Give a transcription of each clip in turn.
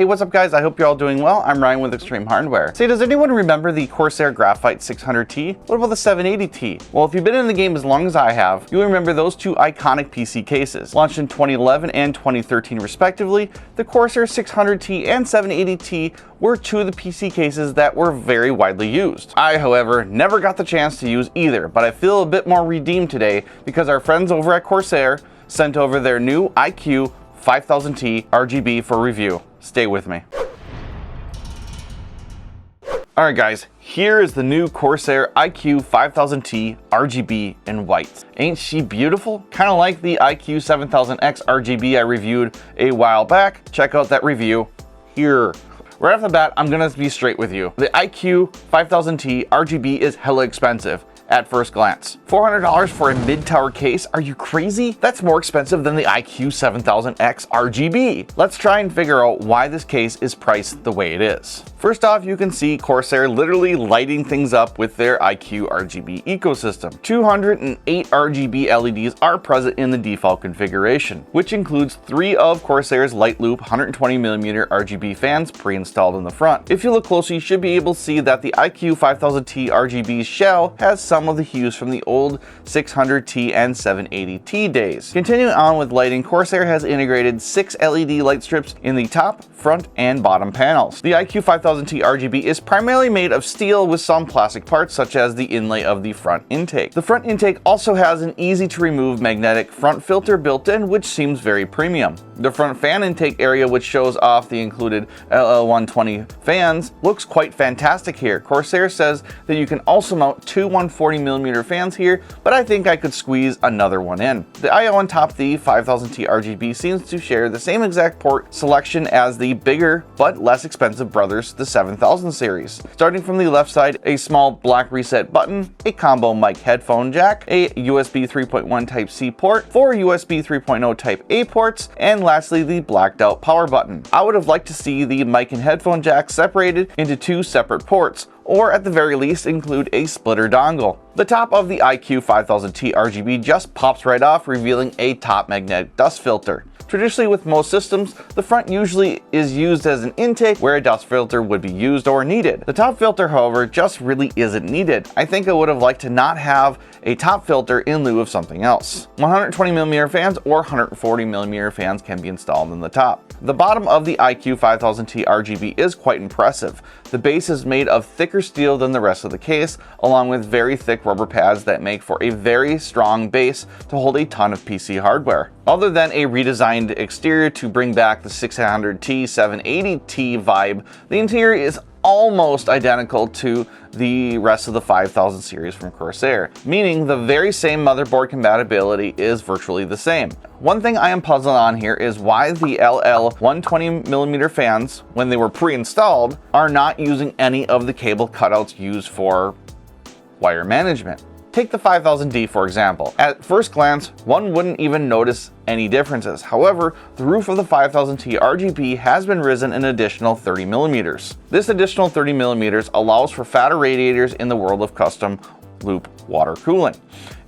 Hey, what's up guys? I hope you're all doing well. I'm Ryan with Extreme Hardware. Say, does anyone remember the Corsair Graphite 600T? What about the 780T? Well, if you've been in the game as long as I have, you'll remember those two iconic PC cases. Launched in 2011 and 2013 respectively, the Corsair 600T and 780T were two of the PC cases that were very widely used. I, however, never got the chance to use either, but I feel a bit more redeemed today because our friends over at Corsair sent over their new iCUE 5000T RGB for review. Stay with me. Alright guys, here is the new Corsair iCUE 5000T RGB in white. Ain't she beautiful? Kinda like the iCUE 7000X RGB I reviewed a while back. Check out that review here. Right off the bat, I'm gonna be straight with you. The iCUE 5000T RGB is hella expensive at first glance. $400 for a mid-tower case? Are you crazy? That's more expensive than the iCUE 7000X RGB. Let's try and figure out why this case is priced the way it is. First off, you can see Corsair literally lighting things up with their iCUE RGB ecosystem. 208 RGB LEDs are present in the default configuration, which includes 3 of Corsair's light loop 120mm RGB fans pre-installed in the front. If you look closely, you should be able to see that the iCUE 5000T RGB shell has some of the hues from the old 600T and 780T days. Continuing on with lighting, Corsair has integrated 6 LED light strips in the top, front, and bottom panels. The iCUE 5000T RGB is primarily made of steel with some plastic parts such as the inlay of the front intake. The front intake also has an easy to remove magnetic front filter built in, which seems very premium. The front fan intake area, which shows off the included LL120 fans, looks quite fantastic here. Corsair says that you can also mount 2 140mm fans here, but I think I could squeeze another one in. The I/O on top of the 5000T RGB seems to share the same exact port selection as the bigger but less expensive brothers, the 7000 series. Starting from the left side, a small black reset button, a combo mic headphone jack, a USB 3.1 Type-C port, 4 USB 3.0 Type-A ports, and lastly the blacked out power button. I would have liked to see the mic and headphone jack separated into 2 separate ports, or at the very least include a splitter dongle. The top of the iCUE 5000T RGB just pops right off, revealing a top magnetic dust filter. Traditionally with most systems, the front usually is used as an intake where a dust filter would be used or needed. The top filter, however, just really isn't needed. I think I would have liked to not have a top filter in lieu of something else. 120mm fans or 140mm fans can be installed in the top. The bottom of the iCUE 5000T RGB is quite impressive. The base is made of thicker steel than the rest of the case, along with very thick rubber pads that make for a very strong base to hold a ton of PC hardware. Other than a redesigned exterior to bring back the 600T, 780T vibe, the interior is almost identical to the rest of the 5000 series from Corsair, meaning the very same motherboard compatibility is virtually the same. One thing I am puzzled on here is why the LL 120mm fans, when they were pre-installed, are not using any of the cable cutouts used for wire management. Take the 5000D for example. At first glance, one wouldn't even notice any differences. However, the roof of the 5000T RGB has been risen an additional 30mm. This additional 30mm allows for fatter radiators in the world of custom loop water cooling,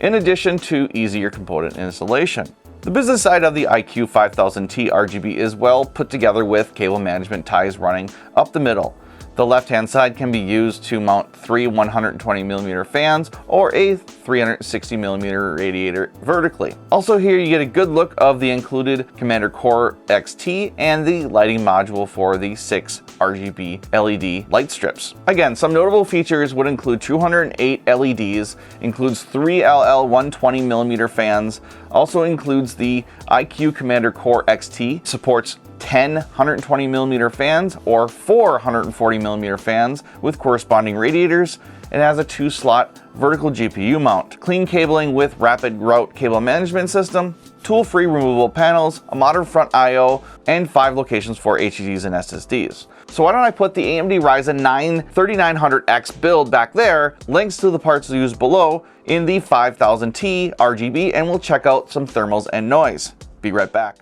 in addition to easier component installation. The business side of the iCUE 5000T RGB is well put together with cable management ties running up the middle. The left-hand side can be used to mount 3 120mm fans or a 360mm radiator vertically. Also here you get a good look of the included Commander Core XT and the lighting module for the 6 RGB LED light strips. Again, some notable features would include 208 LEDs, includes 3 LL 120mm fans, also includes the iCUE Commander Core XT, supports 10 120mm fans or 4 140mm fans with corresponding radiators, and has a 2-slot vertical GPU mount, clean cabling with rapid route cable management system, tool-free removable panels, a modern front I/O, and 5 locations for HDDs and SSDs. So why don't I put the AMD Ryzen 9 3900X build back there, links to the parts used below in the 5000T RGB, and we'll check out some thermals and noise. Be right back.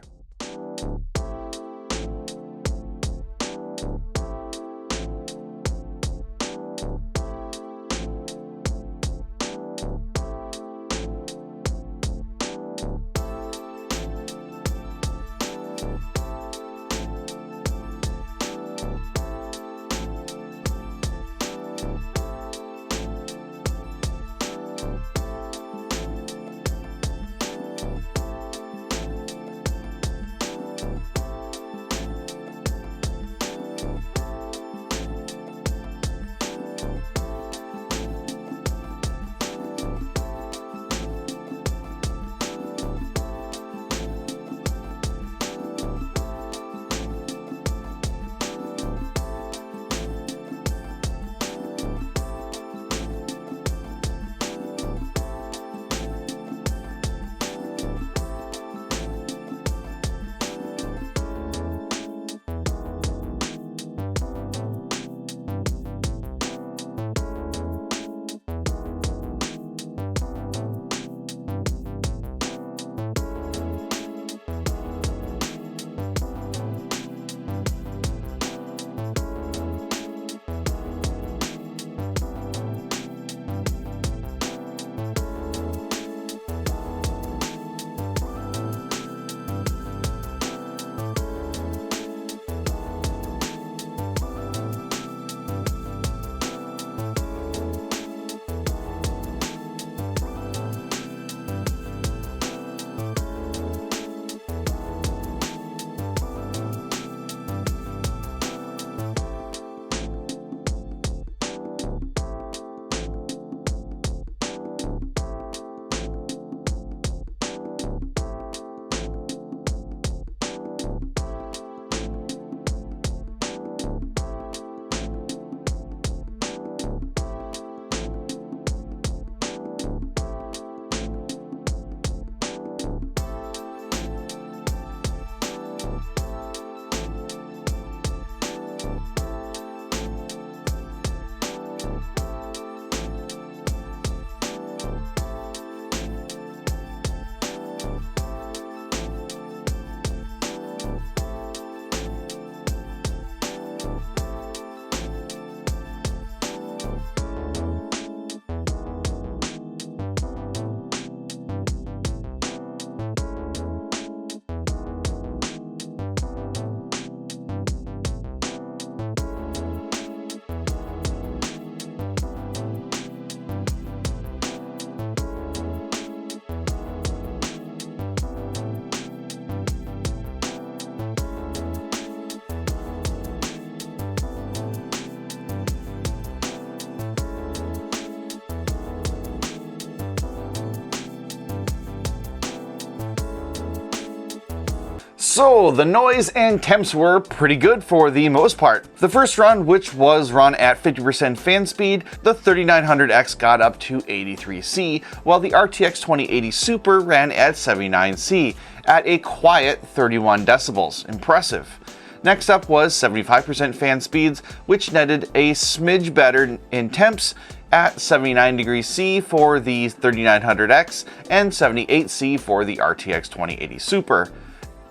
So the noise and temps were pretty good for the most part. The first run, which was run at 50% fan speed, the 3900X got up to 83C, while the RTX 2080 Super ran at 79C at a quiet 31 decibels. Impressive. Next up was 75% fan speeds, which netted a smidge better in temps at 79 degrees C for the 3900X and 78C for the RTX 2080 Super,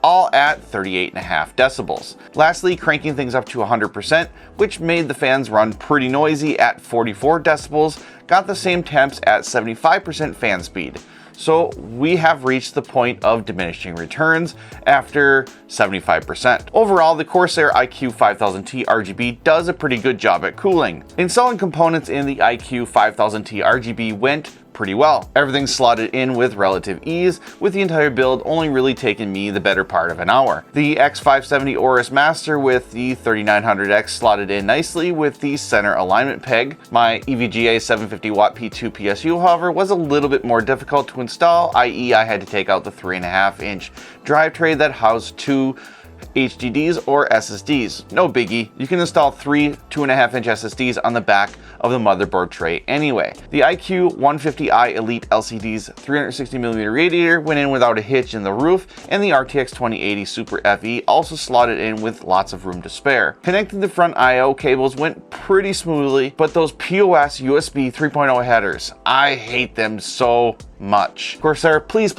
all at 38.5 decibels. Lastly, cranking things up to 100%, which made the fans run pretty noisy at 44 decibels, got the same temps at 75% fan speed. So we have reached the point of diminishing returns after 75%. Overall, the Corsair iCUE 5000T RGB does a pretty good job at cooling. Installing components in the iCUE 5000T RGB went pretty well. Everything's slotted in with relative ease, with the entire build only really taking me the better part of an hour. The X570 Aorus Master with the 3900X slotted in nicely with the center alignment peg. My EVGA 750W P2 PSU, however, was a little bit more difficult to install, i.e. I had to take out the 3.5-inch drive tray that housed two HDDs or SSDs. No biggie, you can install three 2.5-inch SSDs on the back of the motherboard tray anyway. The iCUE 150i Elite LCD's 360mm radiator went in without a hitch in the roof, and the RTX 2080 Super FE also slotted in with lots of room to spare. Connecting the front I/O cables went pretty smoothly, but those POS USB 3.0 headers, I hate them so much. Corsair, please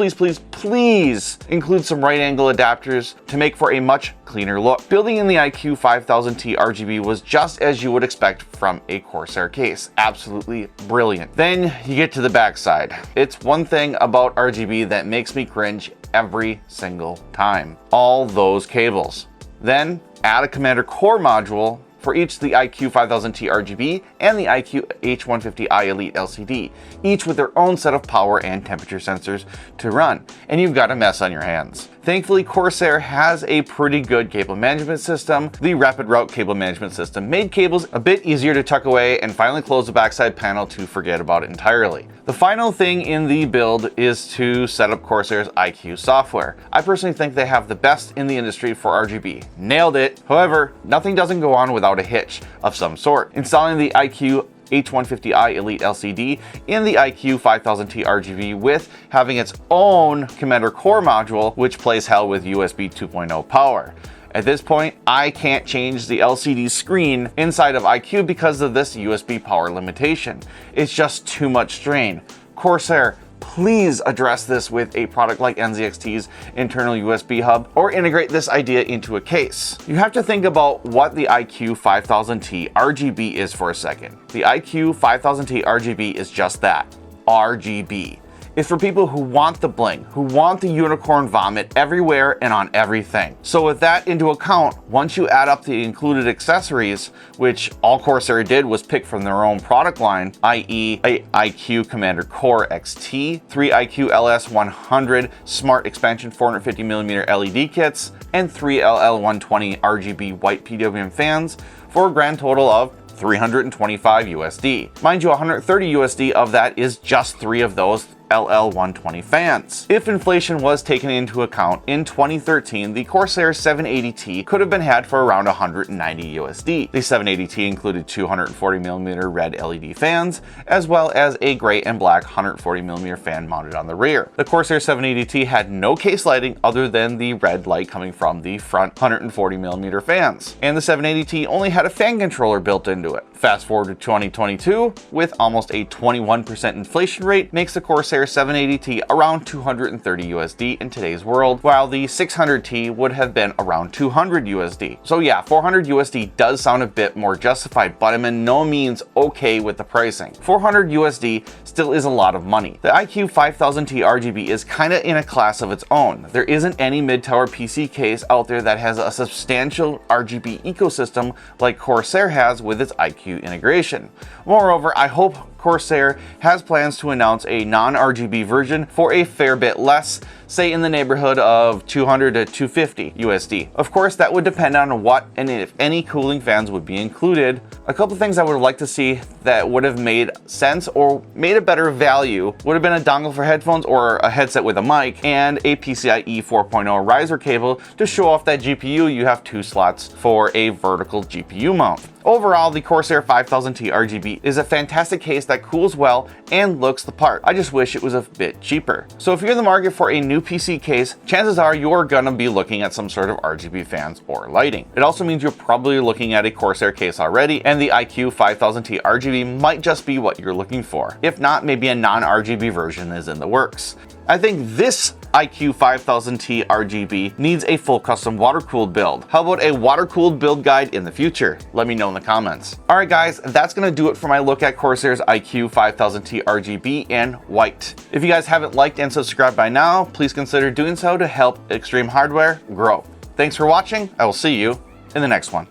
include some right angle adapters to make for a much cleaner look. Building in the iCUE 5000T RGB was just as you would expect from a Corsair case. Absolutely brilliant. Then you get to the backside. It's one thing about RGB that makes me cringe every single time. All those cables. Then add a Commander Core module for each the iCUE 5000T RGB and the iCUE H150i Elite LCD, each with their own set of power and temperature sensors to run, and you've got a mess on your hands. Thankfully, Corsair has a pretty good cable management system. The Rapid Route cable management system made cables a bit easier to tuck away and finally close the backside panel to forget about it entirely. The final thing in the build is to set up Corsair's iCUE software. I personally think they have the best in the industry for RGB. Nailed it. However, nothing doesn't go on without a hitch of some sort. Installing the iCUE H150i Elite LCD in the iCUE 5000T RGB with having its own Commander Core module, which plays hell with USB 2.0 power. At this point, I can't change the LCD screen inside of iCUE because of this USB power limitation. It's just too much strain. Corsair, please address this with a product like NZXT's internal USB hub, or integrate this idea into a case. You have to think about what the iCUE 5000T RGB is for a second. The iCUE 5000T RGB is just that, RGB. It's for people who want the bling, who want the unicorn vomit everywhere and on everything. So with that into account, once you add up the included accessories, which all Corsair did was pick from their own product line, i.e. a iCUE Commander Core XT, 3 iCUE LS100 Smart Expansion 450mm LED kits, and 3 LL120 RGB white PWM fans, for a grand total of $325 USD. Mind you, 130 USD of that is just 3 of those LL120 fans. If inflation was taken into account, in 2013, the Corsair 780T could have been had for around 190 USD. The 780T included 240mm red LED fans, as well as a gray and black 140mm fan mounted on the rear. The Corsair 780T had no case lighting other than the red light coming from the front 140mm fans, and the 780T only had a fan controller built into it. Fast forward to 2022, with almost a 21% inflation rate, makes the Corsair 780T around 230 USD in today's world, while the 600T would have been around 200 USD. So yeah, 400 USD does sound a bit more justified, but I'm in no means okay with the pricing. 400 USD still is a lot of money. The iCUE 5000T RGB is kinda in a class of its own. There isn't any mid-tower PC case out there that has a substantial RGB ecosystem like Corsair has with its iCUE integration. Moreover, I hope Corsair has plans to announce a non-RGB version for a fair bit less, say in the neighborhood of 200 to 250 USD. Of course, that would depend on what and if any cooling fans would be included. A couple things I would like to see that would have made sense or made a better value would have been a dongle for headphones or a headset with a mic and a PCIe 4.0 riser cable to show off that GPU you have 2 slots for a vertical GPU mount. Overall, the Corsair 5000T RGB is a fantastic case that cools well and looks the part. I just wish it was a bit cheaper. So if you're in the market for a new PC case, chances are you're gonna be looking at some sort of RGB fans or lighting. It also means you're probably looking at a Corsair case already, and the iCUE 5000T RGB might just be what you're looking for. If not, maybe a non-RGB version is in the works. I think this iCUE 5000T RGB needs a full custom water-cooled build. How about a water-cooled build guide in the future? Let me know in the comments. Alright guys, that's gonna do it for my look at Corsair's iCUE 5000T RGB in white. If you guys haven't liked and subscribed by now, please consider doing so to help XtremeHW grow. Thanks for watching. I will see you in the next one.